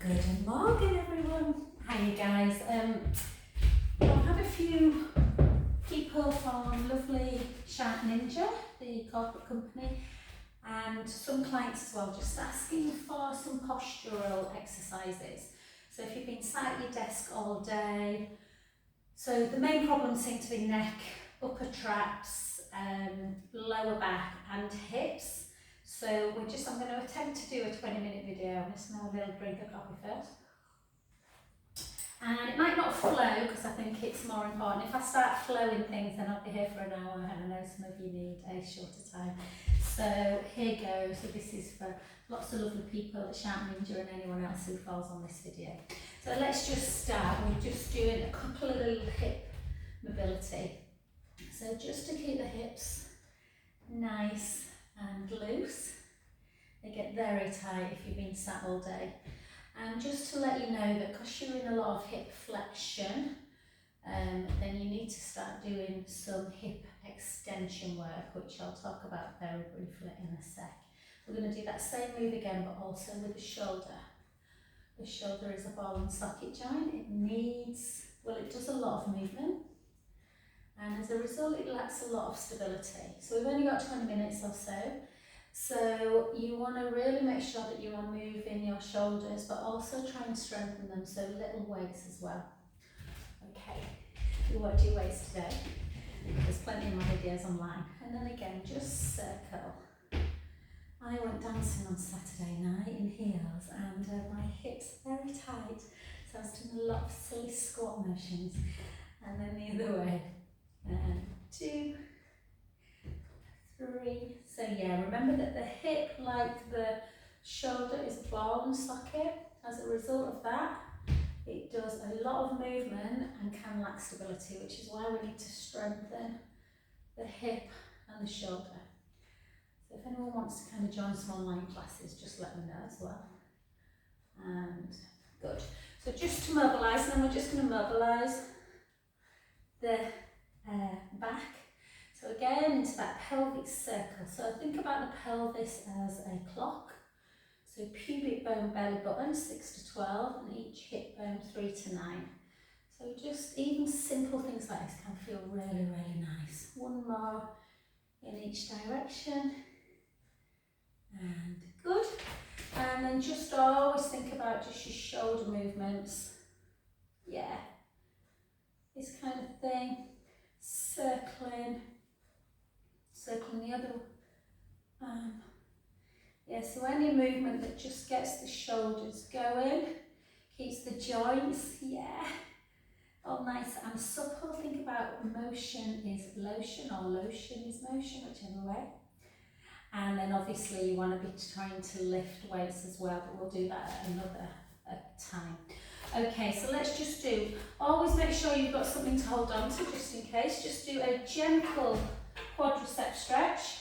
Good morning, everyone. Hi, you guys. I've had a few people from lovely Shark Ninja, the corporate company, and some clients as well, just asking for some postural exercises. So if you've been sat at your desk all day, so the main problems seem to be neck, upper traps, lower back and hips. So I'm going to attempt to do a 20-minute video. I'm just going to have a little drink of coffee first. And it might not flow because I think it's more important. If I start flowing things, then I'll be here for an hour, and I know some of you need a shorter time. So here goes. So this is for lots of lovely people at Shark Ninja and anyone else who falls on this video. So let's just start. We're just doing a couple of little hip mobility. So just to keep the hips nice and loose. They get very tight if you've been sat all day. And just to let you know that because you're in a lot of hip flexion, then you need to start doing some hip extension work, which I'll talk about very briefly in a sec. We're going to do that same move again, but also with the shoulder. The shoulder is a ball and socket joint. It does a lot of movement, and as a result it lacks a lot of stability. So we've only got 20 minutes or so. So you want to really make sure that you are moving your shoulders, but also try and strengthen them, so little weights as well. Okay, we won't do weights today. There's plenty of my videos online. And then again, just circle. I went dancing on Saturday night in heels, and my hips are very tight, so I was doing a lot of silly squat motions. And then the other way. 2, 3. So yeah, remember that the hip, like the shoulder, is ball and socket. As a result of that, it does a lot of movement and can lack stability, which is why we need to strengthen the hip and the shoulder. So if anyone wants to kind of join some online classes, just let me know as well. And good. So just to mobilise, then we're just going to mobilise the back. So again, into that pelvic circle. So think about the pelvis as a clock. So pubic bone, belly button, 6 to 12, and each hip bone, 3 to 9. So just even simple things like this can feel really, really nice. One more in each direction. And good. And then just always think about just your shoulder movements. Yeah. This kind of thing. Circling the other so any movement that just gets the shoulders going, keeps the joints, all nice and supple. Think about motion is lotion, or lotion is motion, whichever way. And then obviously you want to be trying to lift weights as well, but we'll do that at another time. Okay, so let's just always make sure you've got something to hold on to just in case. Just do a gentle quadricep stretch.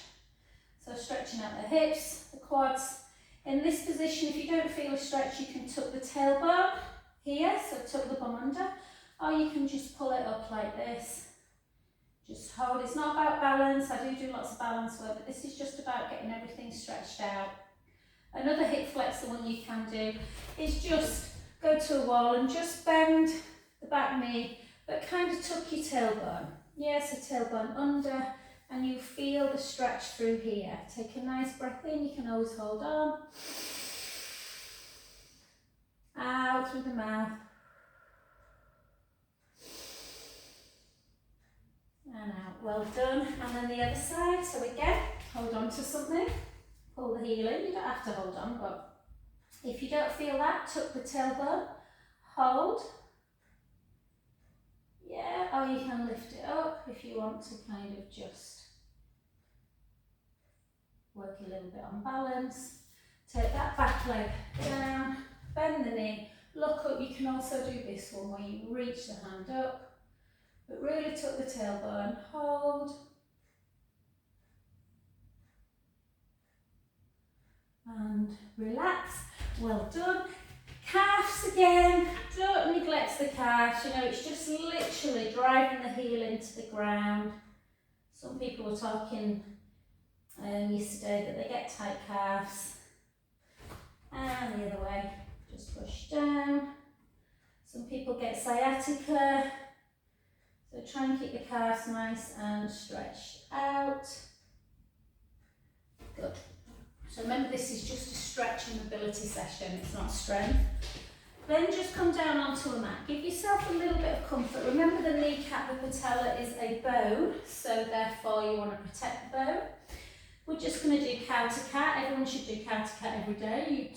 So stretching out the hips, the quads. In this position, if you don't feel a stretch, you can tuck the tailbone here, so tuck the bum under, or you can just pull it up like this. Just hold. It's not about balance. I do lots of balance work, but this is just about getting everything stretched out. Another hip flexor one you can do is just go to a wall and just bend the back knee, but kind of tuck your tailbone. So tailbone under, and you feel the stretch through here. Take a nice breath in, you can always hold on. Out through the mouth. And out, well done. And then the other side, so again, hold on to something. Pull the heel in, you don't have to hold on, but if you don't feel that, tuck the tailbone, hold. Or you can lift it up if you want to kind of just work a little bit on balance. Take that back leg down, bend the knee, look up. You can also do this one where you reach the hand up, but really tuck the tailbone, hold. And relax. Well done. Calves again, don't neglect the calves, it's just literally driving the heel into the ground. Some people were talking yesterday that they get tight calves. And the other way, just push down. Some people get sciatica, so try and keep the calves nice and stretched out. Good. So remember, this is just a stretch and mobility session, it's not strength. Then just come down onto a mat. Give yourself a little bit of comfort. Remember, the kneecap, the patella is a bone, so therefore you want to protect the bone. We're just going to do cow to cat. Everyone should do cow to cat every day. You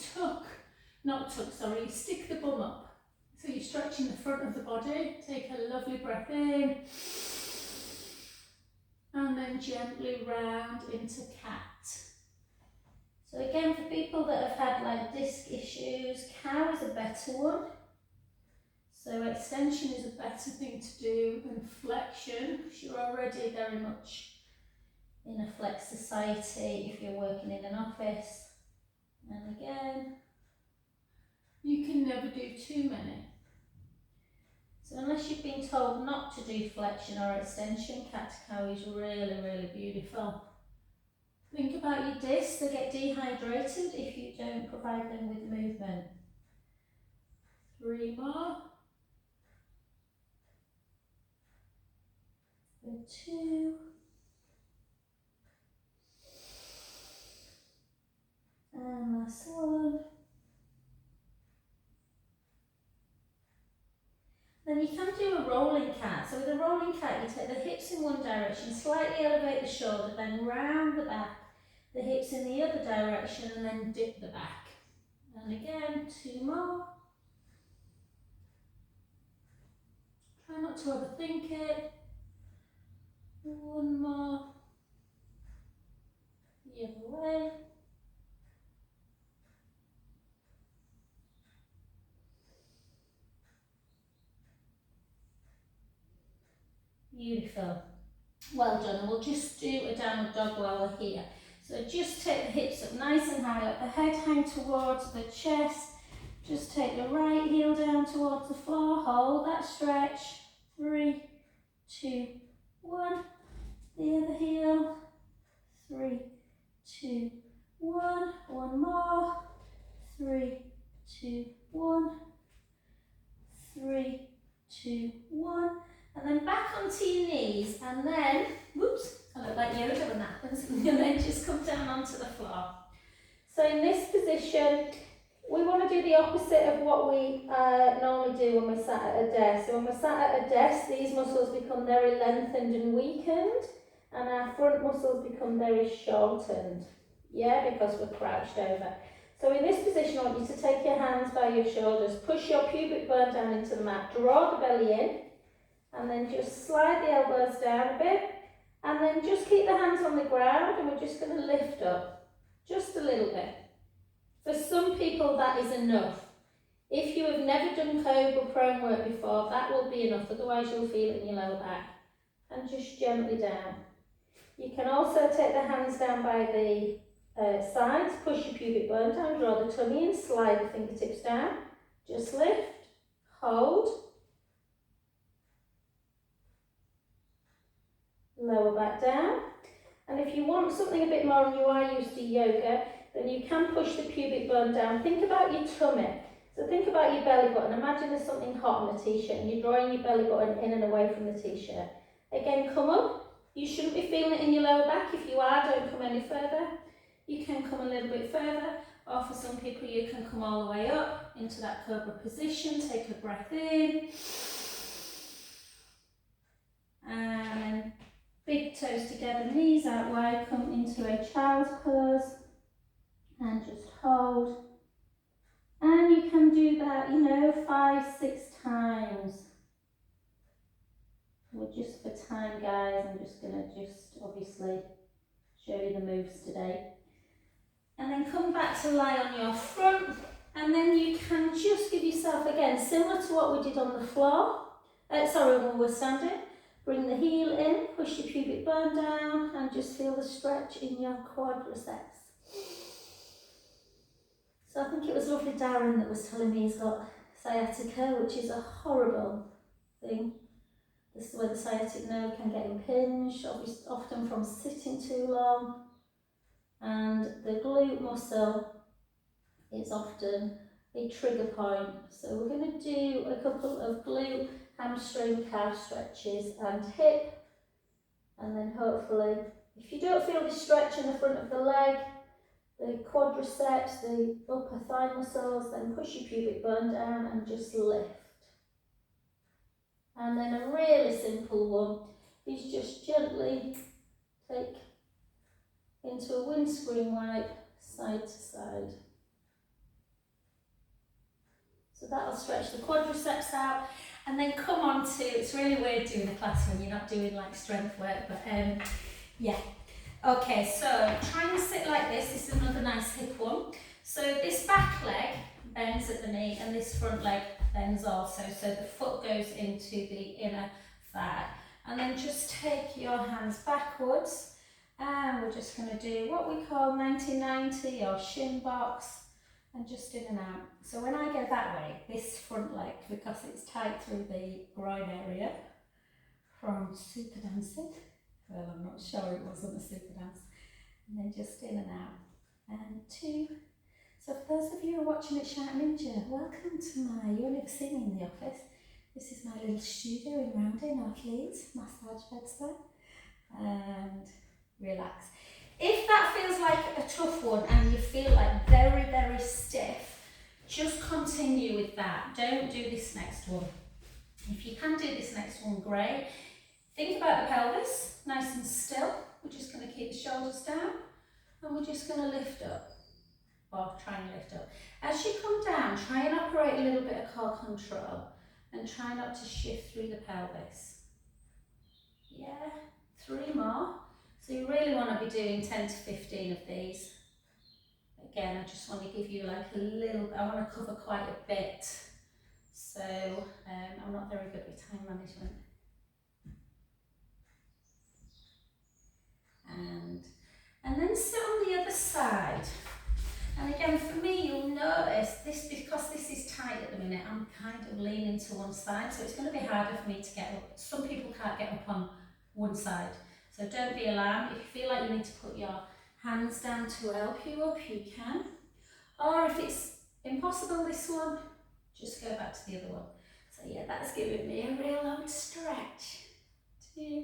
stick the bum up. So you're stretching the front of the body. Take a lovely breath in. And then gently round into cat. So again, for people that have had like disc issues, cow is a better one. So extension is a better thing to do than flexion, because you're already very much in a flex society if you're working in an office. And again, you can never do too many. So unless you've been told not to do flexion or extension, cat to cow is really, really beautiful. Think about your discs, they get dehydrated if you don't provide them with movement. 3 more. 2. And last one. Then you can do a rolling cat. So with a rolling cat, you take the hips in one direction, slightly elevate the shoulder, then round the back, the hips in the other direction, and then dip the back. And again, 2 more. Try not to overthink it. 1 more. The other way. Beautiful. Well done. And we'll just do a downward dog while we're here. So just take the hips up nice and high, let the head hang towards the chest. Just take the right heel down towards the floor, hold that stretch. 3, 2, 1. The other heel. 3, 2, 1. 1 more. 3, 2, 1. 3, 2, 1. And then back onto your knees, and then, whoops, I look like Yoda when that happens, and then just come down onto the floor. So in this position, we want to do the opposite of what we normally do when we're sat at a desk. So when we're sat at a desk, these muscles become very lengthened and weakened, and our front muscles become very shortened, yeah, because we're crouched over. So in this position, I want you to take your hands by your shoulders, push your pubic bone down into the mat, draw the belly in, and then just slide the elbows down a bit, and then just keep the hands on the ground, and we're just going to lift up just a little bit. For some people that is enough. If you have never done cobra prone work before, that will be enough, otherwise you'll feel it in your lower back. And just gently down. You can also take the hands down by the sides, push your pubic bone down, draw the tummy in, slide the fingertips down, just lift, hold, lower back down. And if you want something a bit more and you are used to yoga, then you can push the pubic bone down. Think about your tummy. So think about your belly button. Imagine there's something hot on the t-shirt and you're drawing your belly button in and away from the t-shirt. Again, come up. You shouldn't be feeling it in your lower back. If you are, don't come any further. You can come a little bit further, or for some people you can come all the way up into that cobra position. Take a breath in. And big toes together, knees out wide, come into a child's pose and just hold. And you can do that, 5, 6 times. Well, just for time, guys, I'm just going to obviously show you the moves today. And then come back to lie on your front, and then you can just give yourself, again, similar to what we did on the floor, when we were standing. Bring the heel in, push your pubic bone down, and just feel the stretch in your quadriceps. So I think it was lovely Darren that was telling me he's got sciatica, which is a horrible thing. This is where the sciatic nerve can get impinged, often from sitting too long. And the glute muscle is often a trigger point. So we're going to do a couple of glute, hamstring, calf stretches and hip, and then hopefully, if you don't feel the stretch in the front of the leg, the quadriceps, the upper thigh muscles, then push your pubic bone down and just lift. And then a really simple one is just gently take into a windscreen wipe side to side. So that'll stretch the quadriceps out, and then come on to, it's really weird doing a class when you're not doing like strength work, but yeah. Okay, so try and sit like this. This is another nice hip one. So this back leg bends at the knee and this front leg bends also. So the foot goes into the inner thigh. And then just take your hands backwards, and we're just going to do what we call 90-90 or shin box, and just in and out. So when I go that way, this front leg, because it's tight through the groin area from super dancing, well, I'm not sure it wasn't a super dance, and then just in and out, and 2. So for those of you who are watching at Shark Ninja, welcome to my, you only ever see me in the office. This is my little studio in Rounding, North Leeds, massage beds there, and relax. If that feels like a tough one and you feel like very, very stiff, just continue with that. Don't do this next one. If you can do this next one, great. Think about the pelvis, nice and still. We're just going to keep the shoulders down and we're just going to lift up, or try and lift up. As you come down, try and operate a little bit of core control and try not to shift through the pelvis. Yeah, 3 more. So you really want to be doing 10 to 15 of these. Again, I just want to give you like a little, I want to cover quite a bit. So I'm not very good with time management. And then sit on the other side. And again, for me, you'll notice this, because this is tight at the minute, I'm kind of leaning to one side, so it's going to be harder for me to get up. Some people can't get up on one side. So don't be alarmed. If you feel like you need to put your hands down to help you up, you can. Or if it's impossible, this one, just go back to the other one. So yeah, that's giving me a real old stretch. 2,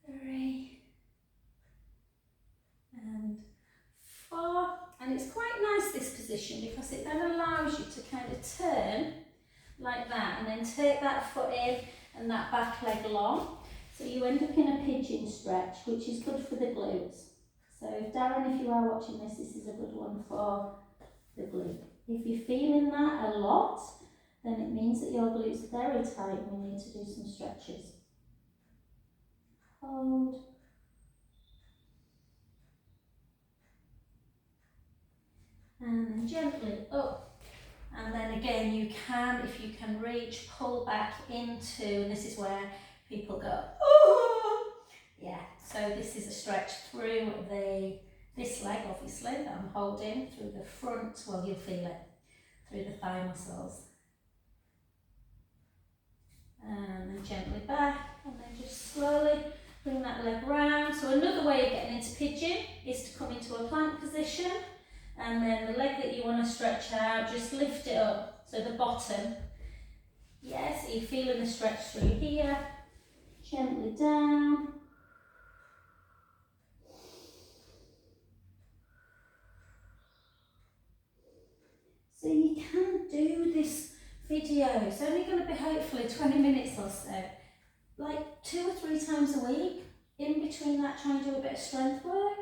3, and 4. And it's quite nice, this position, because it then allows you to kind of turn like that and then take that foot in and that back leg long. So you end up in a pigeon stretch, which is good for the glutes. So Darren, if you are watching this, this is a good one for the glute. If you're feeling that a lot, then it means that your glutes are very tight and we need to do some stretches. Hold. And then gently up. And then again, you can, if you can reach, pull back into, and this is where people go, oh! Yeah, so this is a stretch through this leg, obviously, that I'm holding, through the front, well, you'll feel it, through the thigh muscles. And then gently back, and then just slowly bring that leg round. So another way of getting into pigeon is to come into a plank position, and then the leg that you want to stretch out, just lift it up. So the bottom, yes, you're feeling the stretch through here, gently down. So you can do this video, it's only going to be hopefully 20 minutes or so, like 2 or 3 times a week. In between that, try and do a bit of strength work.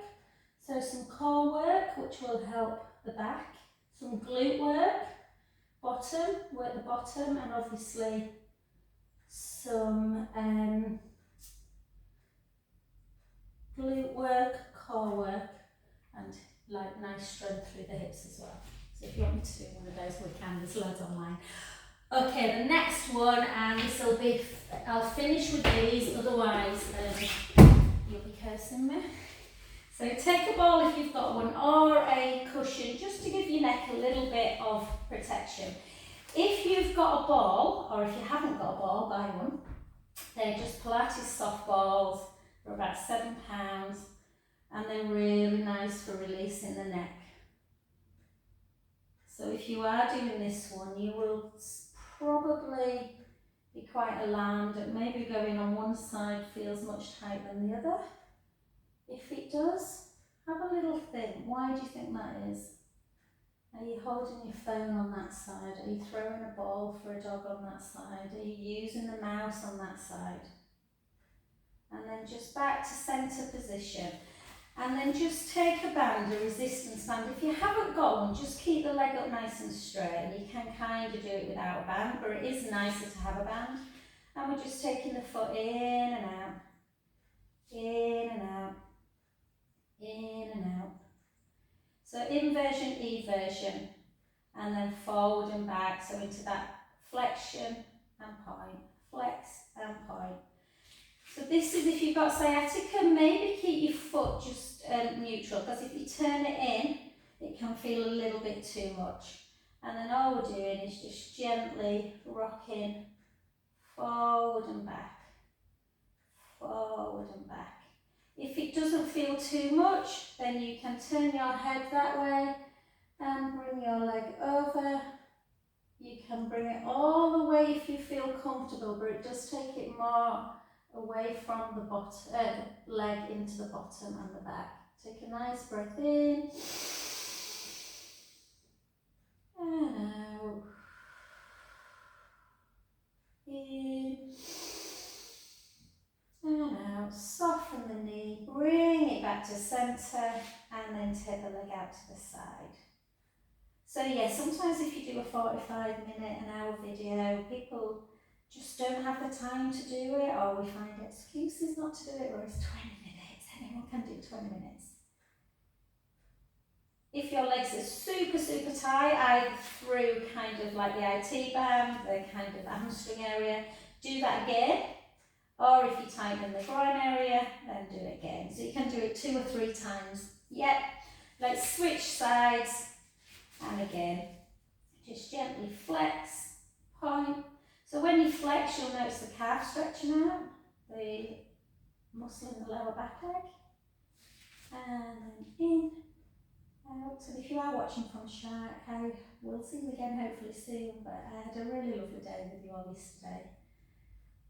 So some core work, which will help the back, some glute work, bottom, work the bottom, and obviously some glute work, core work, and like nice strength through the hips as well. So if you want me to do one of those, we can, there's loads online. Okay, the next one, and this will be, I'll finish with these, otherwise you'll be cursing me. So take a ball if you've got one, or a cushion, just to give your neck a little bit of protection. If you've got a ball, or if you haven't got a ball, buy one. They're just Pilates softballs, for about £7, and they're really nice for releasing the neck. if you are doing this one, you will probably be quite alarmed at maybe going on one side feels much tighter than the other. If it does, have a little think. Why do you think that is? Are you holding your phone on that side? Are you throwing a ball for a dog on that side? Are you using the mouse on that side? And then just back to centre position. And then just take a band, a resistance band. If you haven't got one, just keep the leg up nice and straight. You can kind of do it without a band, but it is nicer to have a band. And we're just taking the foot in and out, in and out, in and out. So inversion, eversion, and then forward and back. So into that flexion and point, flex and point. So this is if you've got sciatica, maybe keep your foot just neutral, because if you turn it in, it can feel a little bit too much. And then all we're doing is just gently rocking forward and back, forward and back. If it doesn't feel too much, then you can turn your head that way and bring your leg over. You can bring it all the way if you feel comfortable, but it does take it more away from the bottom, leg into the bottom and the back. Take a nice breath in and out. In and out. Soften the knee, bring it back to centre, and then take the leg out to the side. So yeah, sometimes if you do a 45-minute, an hour video, people just don't have the time to do it, or we find excuses not to do it, whereas 20 minutes, anyone can do 20 minutes. If your legs are super, super tight, either through kind of like the IT band, the kind of hamstring area, do that again. Or if you tighten the groin area, then do it again. So you can do it 2 or 3 times. Yep. Let's switch sides. And again, just gently flex, point. So when you flex, you'll notice the calf stretching out, the muscle in the lower back leg. And then in, out. And if you are watching from Shark, I will see you again hopefully soon, but I had a really lovely day with you all yesterday.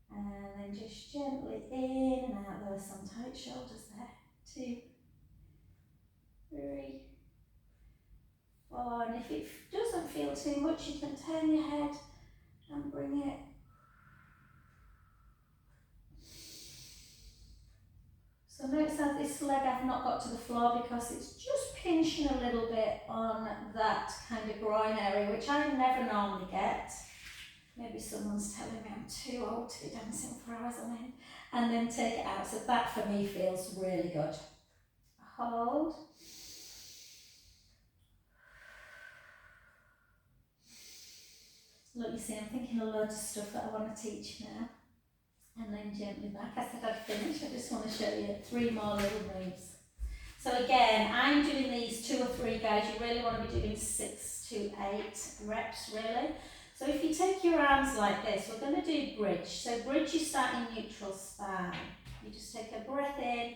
And then just gently in and out. There were some tight shoulders there. 2, 3, 4. And if it doesn't feel too much, you can turn your head and bring it. So notice how this leg I've not got to the floor because it's just pinching a little bit on that kind of groin area, which I never normally get. Maybe someone's telling me I'm too old to be dancing for hours on end. And then take it out. So that for me feels really good. Hold. Look, you see, I'm thinking a load of stuff that I want to teach now. And then gently back. I said I'd finish. I just want to show you 3 more little moves. So again, I'm doing these 2 or 3 guys. You really want to be doing 6 to 8 reps, really. So if you take your arms like this, we're going to do bridge. So bridge, you start in neutral spine. You just take a breath in,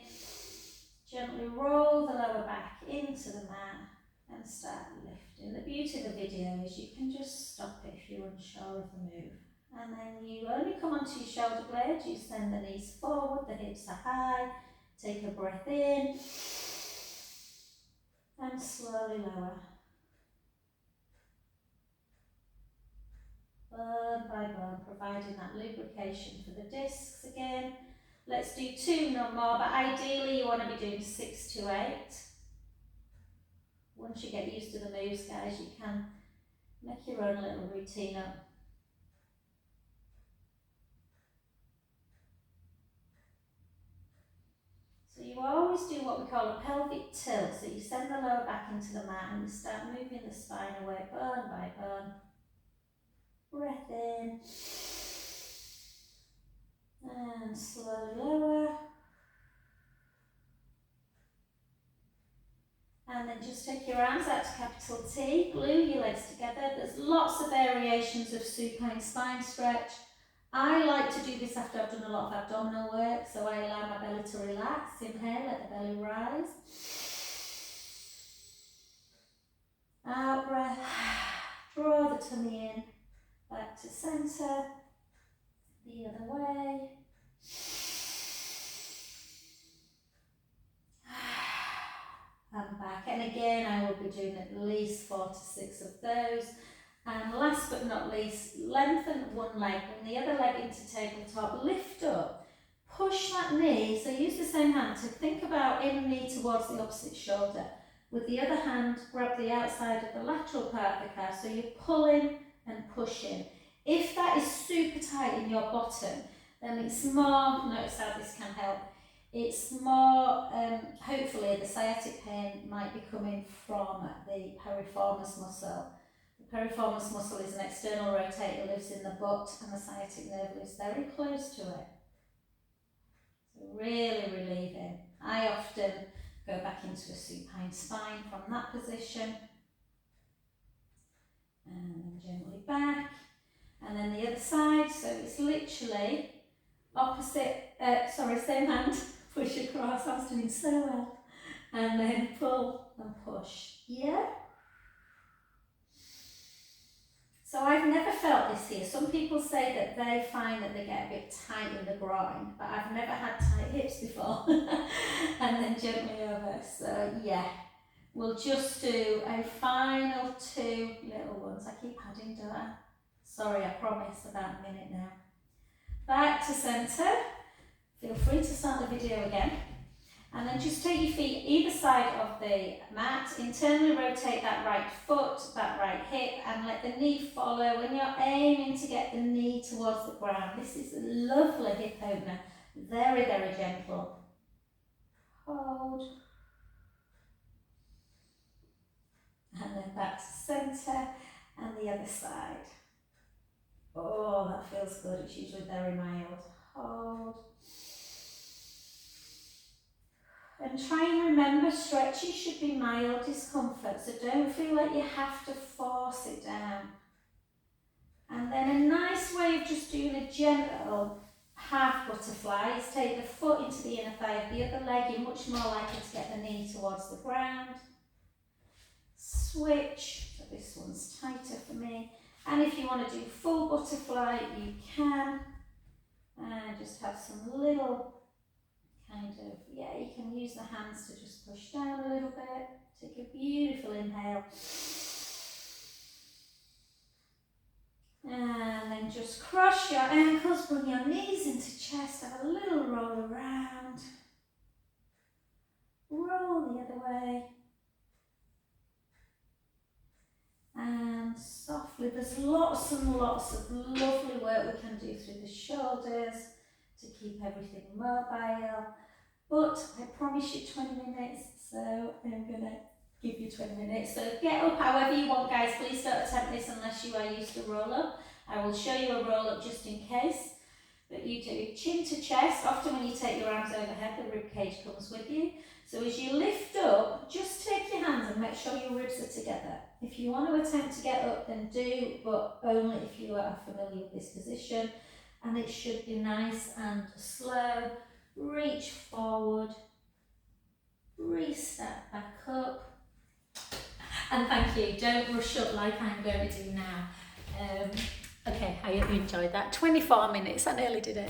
gently roll the lower back into the mat and start lifting. The beauty of the video is you can just stop it if you're unsure of the move. And then you only come onto your shoulder blades, you send the knees forward, the hips are high, take a breath in and slowly lower. Burn by burn, providing that lubrication for the discs again. Let's do 2 no more, but ideally you want to be doing 6 to 8. Once you get used to the moves, guys, you can make your own little routine up. So you always do what we call a pelvic tilt. So you send the lower back into the mat and you start moving the spine away, burn by burn. Breath in. And slowly lower. And then just take your arms out to capital T, glue your legs together. There's lots of variations of supine spine stretch. I like to do this after I've done a lot of abdominal work, so I allow my belly to relax. Inhale, let the belly rise. Out breath. to centre, the other way. And back. And again, I will be doing at least 4 to 6 of those. And last but not least, lengthen one leg, bring the other leg into tabletop, lift up, push that knee, so use the same hand to think about in knee towards the opposite shoulder. With the other hand, grab the outside of the lateral part of the calf, so you're pulling and pushing. If that is super tight in your bottom, then it's more, notice how this can help, it's more, hopefully the sciatic pain might be coming from the piriformis muscle. The piriformis muscle is an external rotator, lives in the butt, and the sciatic nerve lives very close to it. So really relieving. I often go back into a supine spine from that position. And then gently back. And then the other side, so it's literally opposite, same hand, push across, I was doing so well. And then pull and push, yeah? So I've never felt this here. Some people say that they find that they get a bit tight in the groin, but I've never had tight hips before. And then gently over, so yeah. We'll just do a final 2 little ones. I keep adding, don't I? Sorry, I promise, about a minute now. Back to centre. Feel free to start the video again. And then just take your feet either side of the mat, internally rotate that right foot, that right hip, and let the knee follow when you're aiming to get the knee towards the ground. This is a lovely hip opener, very, very gentle. Hold. And then back to centre and the other side. Oh, that feels good, it's usually very mild. Hold. And try and remember, stretches should be mild discomfort, so don't feel like you have to force it down. And then a nice way of just doing a gentle half butterfly is take the foot into the inner thigh of the other leg. You're much more likely to get the knee towards the ground. Switch, so this one's tighter for me. And if you want to do full butterfly, you can. And just have some little kind of, yeah, you can use the hands to just push down a little bit. Take a beautiful inhale. And then just cross your ankles, bring your knees into chest, have a little roll around. Roll the other way. And softly, there's lots and lots of lovely work we can do through the shoulders to keep everything mobile. But I promise you 20 minutes, so I'm going to give you 20 minutes. So get up however you want, guys. Please don't attempt this unless you are used to roll up. I will show you a roll up just in case. But you do chin to chest. Often when you take your arms overhead, the rib cage comes with you. So as you lift up, just take your hands and make sure your ribs are together. If you want to attempt to get up, then do, but only if you are familiar with this position. And it should be nice and slow. Reach forward, re-step back up, and thank you, don't rush up like I'm going to do now. Okay, I hope you enjoyed that. 24 minutes, I nearly did it.